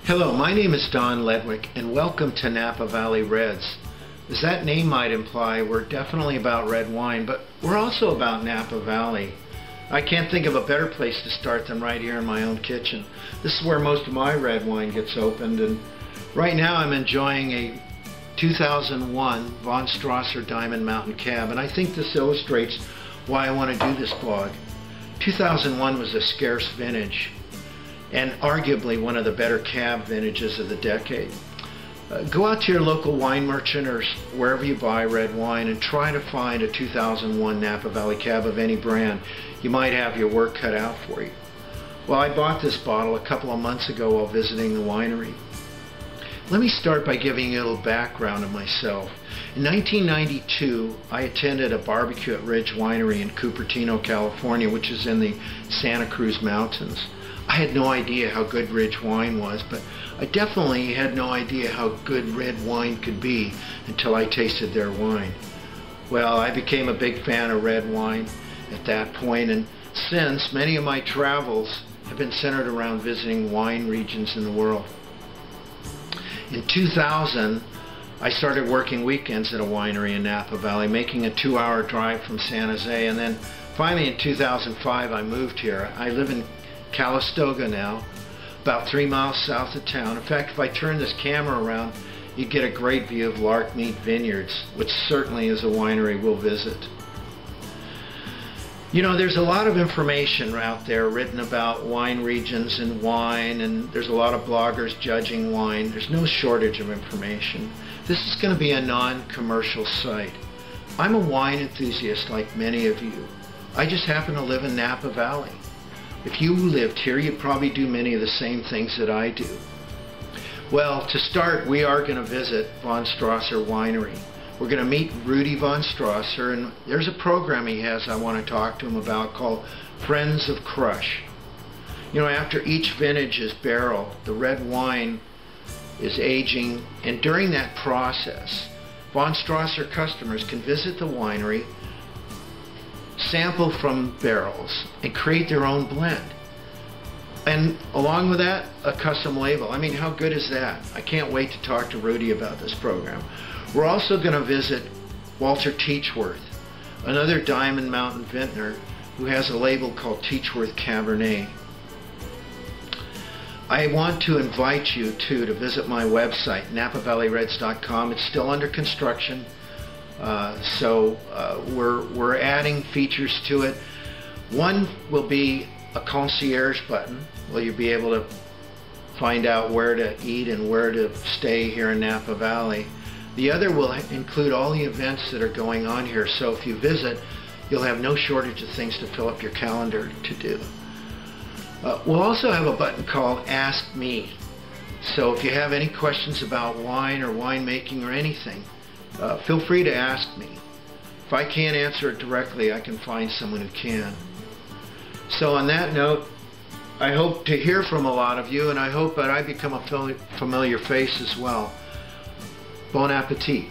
Hello, my name is Don Ledwick and welcome to Napa Valley Reds. As that name might imply, we're definitely about red wine, but we're also about Napa Valley. I can't think of a better place to start than right here in my own kitchen. This is where most of my red wine gets opened, and right now I'm enjoying a 2001 Von Strasser Diamond Mountain Cab, and I think this illustrates why I want to do this blog. 2001 was a scarce vintage and arguably one of the better cab vintages of the decade. Go out to your local wine merchant or wherever you buy red wine and try to find a 2001 Napa Valley Cab of any brand. You might have your work cut out for you. Well, I bought this bottle a couple of months ago while visiting the winery. Let me start by giving you a little background of myself. In 1992, I attended a barbecue at Ridge Winery in Cupertino, California, which is in the Santa Cruz Mountains. I had no idea how good Ridge wine was, but I definitely had no idea how good red wine could be until I tasted their wine. Well, I became a big fan of red wine at that point, and since, many of my travels have been centered around visiting wine regions in the world. In 2000, I started working weekends at a winery in Napa Valley, making a 2-hour drive from San Jose, and then finally in 2005 I moved here. I live in Calistoga now, about 3 miles south of town. In fact, if I turn this camera around, you get a great view of Larkmead Vineyards, which certainly is a winery we'll visit. You know, there's a lot of information out there written about wine regions and wine, and there's a lot of bloggers judging wine. There's no shortage of information. This is going to be a non-commercial site. I'm a wine enthusiast like many of you. I just happen to live in Napa Valley. If you lived here, you'd probably do many of the same things that I do. Well, to start, we are going to visit Von Strasser Winery. We're going to meet Rudy Von Strasser, and there's a program he has I want to talk to him about called Friends of Crush. You know, after each vintage is barreled, the red wine is aging, and during that process, Von Strasser customers can visit the winery, sample from barrels, and create their own blend. And along with that, a custom label. I mean, how good is that? I can't wait to talk to Rudy about this program. We're also going to visit Walter Teachworth, another Diamond Mountain vintner who has a label called Teachworth Cabernet. I want to invite you too to visit my website, napavalley.reds.com. It's still under construction. We're adding features to it. One will be a concierge button where you'll be able to find out where to eat and where to stay here in Napa Valley. The other will include all the events that are going on here, so if you visit, you'll have no shortage of things to fill up your calendar to do. We'll also have a button called Ask Me. So if you have any questions about wine or winemaking or anything, feel free to ask me. If I can't answer it directly, I can find someone who can. So on that note, I hope to hear from a lot of you, and I hope that I become a familiar face as well. Bon appetit.